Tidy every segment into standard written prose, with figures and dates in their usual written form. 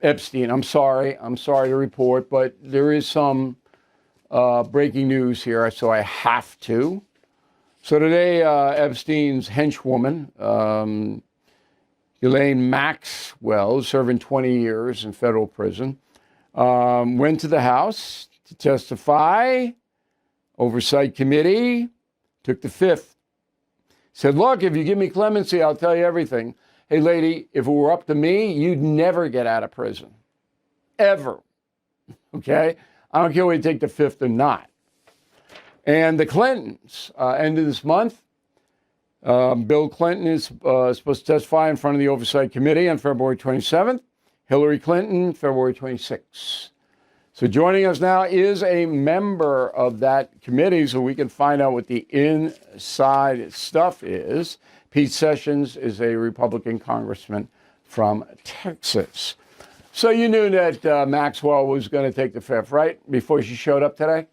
Epstein. I'm sorry to report, but there is some breaking news here, so I have to. So today, Epstein's henchwoman, Ghislaine Maxwell, serving 20 years in federal prison, went to the House to testify. Oversight Committee took the fifth. Said, look, if you give me clemency, I'll tell you everything. Hey, lady, if it were up to me, you'd never get out of prison. Ever. Okay? I don't care whether you take the fifth or not. And the Clintons, end of this month, Bill Clinton is supposed to testify in front of the Oversight Committee on February 27th. Hillary Clinton, February 26th. So joining us now is a member of that committee so we can find out what the inside stuff is. Pete Sessions is a Republican congressman from Texas. So you knew that Maxwell was going to take the fifth, right, before she showed up today?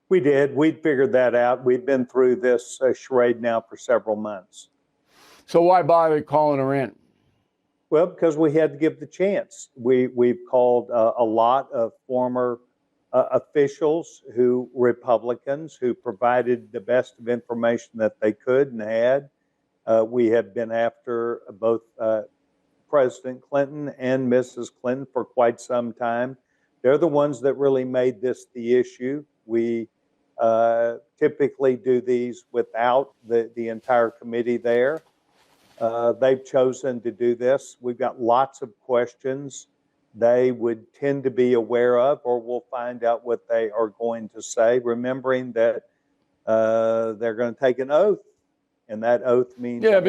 We did. We'd figured that out. We've been through this charade now for several months. So why bother calling her in? Well, because we had to give the chance. We've called a lot of former officials Republicans who provided the best of information that they could and had. We have been after both President Clinton and Mrs. Clinton for quite some time. They're the ones that really made this the issue. We typically do these without the entire committee there. They've chosen to do this. We've got lots of questions they would tend to be aware of, or we'll find out what they are going to say, remembering that they're going to take an oath, and that oath means but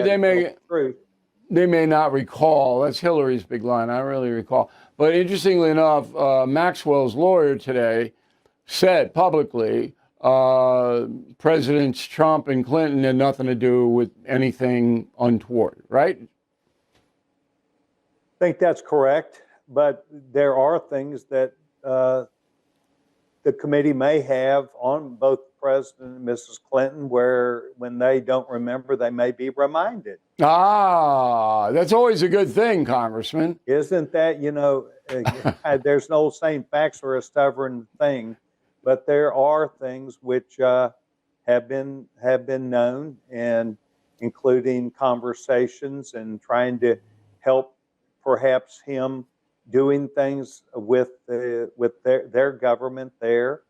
they may not recall. That's Hillary's big line. I really recall. But interestingly enough, Maxwell's lawyer today said publicly Presidents Trump and Clinton had nothing to do with anything untoward, right? I think that's correct, but there are things that the committee may have on both President and Mrs. Clinton where when they don't remember, they may be reminded. That's always a good thing, Congressman. Isn't that, there's an old saying, facts are a stubborn thing. But there are things which have been known, and including conversations and trying to help perhaps him doing things with their government there.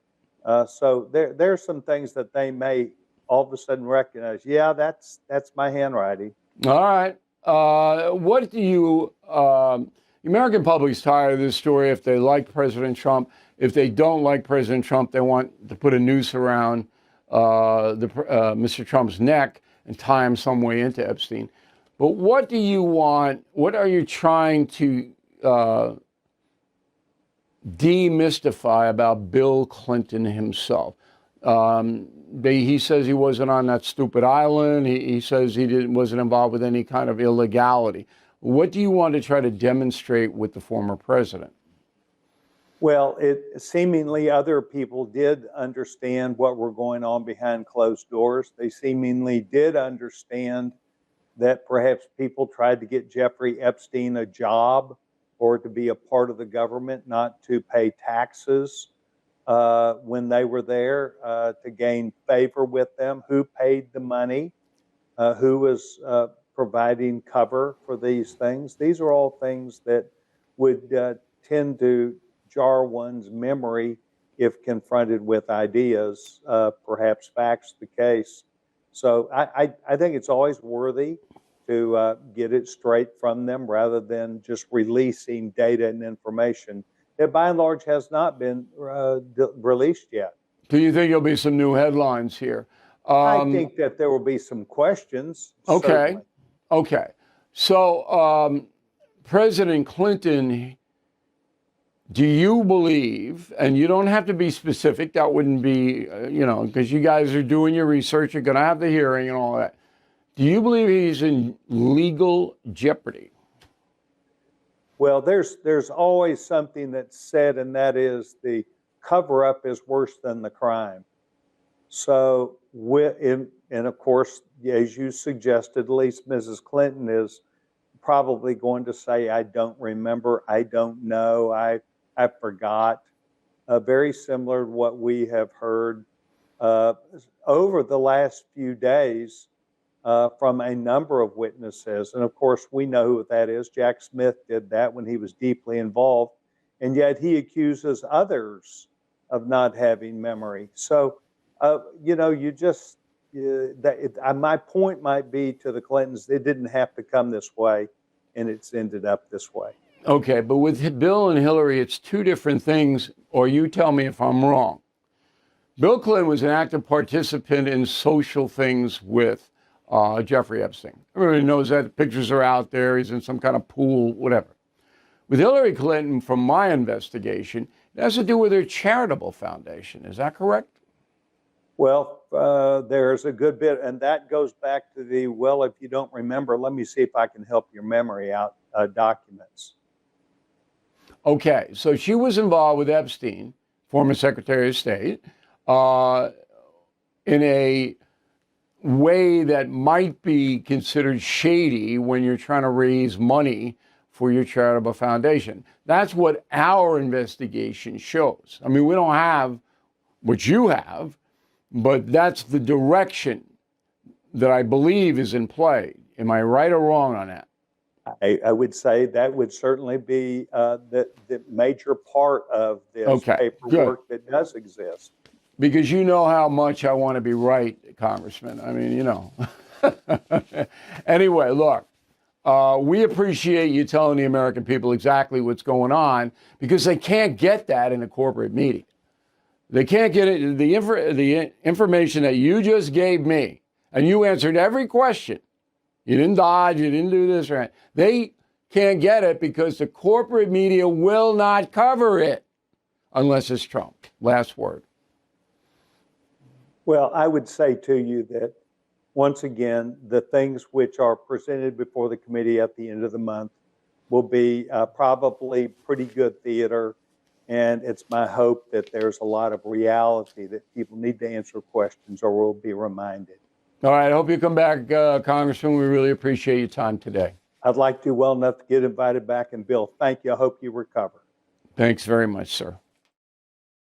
So there's some things that they may all of a sudden recognize. Yeah, that's my handwriting. All right. What do you? The American public's tired of this story. If they like President Trump. If they don't like President Trump, they want to put a noose around Mr. Trump's neck and tie him some way into Epstein. But what do you want? What are you trying to demystify about Bill Clinton himself? He says he wasn't on that stupid island. He says he wasn't involved with any kind of illegality. What do you want to try to demonstrate with the former president? Well, seemingly other people did understand what were going on behind closed doors. They seemingly did understand that perhaps people tried to get Jeffrey Epstein a job or to be a part of the government, not to pay taxes when they were there, to gain favor with them. Who paid the money? Who was providing cover for these things? These are all things that would tend to jar one's memory if confronted with ideas, perhaps facts the case. So I think it's always worthy to get it straight from them rather than just releasing data and information that by and large has not been released yet. Do you think there'll be some new headlines here? I think that there will be some questions. Okay. Certainly. Okay. So President Clinton, do you believe, and you don't have to be specific, that wouldn't be, because you guys are doing your research, you're going to have the hearing and all that. Do you believe he's in legal jeopardy? Well, there's always something that's said, and that is the cover-up is worse than the crime. So, and of course, as you suggested, at least Mrs. Clinton is probably going to say, I don't remember, I don't know, I forgot. Very similar to what we have heard over the last few days from a number of witnesses. And of course, we know who that is. Jack Smith did that when he was deeply involved, and yet he accuses others of not having memory. So, my point might be to the Clintons, it didn't have to come this way, and it's ended up this way. Okay, but with Bill and Hillary, it's two different things, or you tell me if I'm wrong. Bill Clinton was an active participant in social things with Jeffrey Epstein. Everybody knows that. The pictures are out there. He's in some kind of pool, whatever. With Hillary Clinton, from my investigation, it has to do with her charitable foundation. Is that correct? Well, there's a good bit, and that goes back to the, well, if you don't remember, let me see if I can help your memory out documents. Okay, so she was involved with Epstein, former Secretary of State, in a way that might be considered shady when you're trying to raise money for your charitable foundation. That's what our investigation shows. I mean, we don't have what you have, but that's the direction that I believe is in play. Am I right or wrong on that? I would say that would certainly be the major part of this paperwork that does exist. Because you know how much I want to be right, Congressman. I mean, you know. Anyway, look, we appreciate you telling the American people exactly what's going on, because they can't get that in a corporate meeting. They can't get it. The information that you just gave me, and you answered every question. You didn't dodge, you didn't do this, right? They can't get it because the corporate media will not cover it unless it's Trump. Last word. Well, I would say to you that, once again, the things which are presented before the committee at the end of the month will be probably pretty good theater. And it's my hope that there's a lot of reality, that people need to answer questions or will be reminded. All right. I hope you come back, Congressman. We really appreciate your time today. I'd like to well enough to get invited back. And Bill, thank you. I hope you recover. Thanks very much, sir.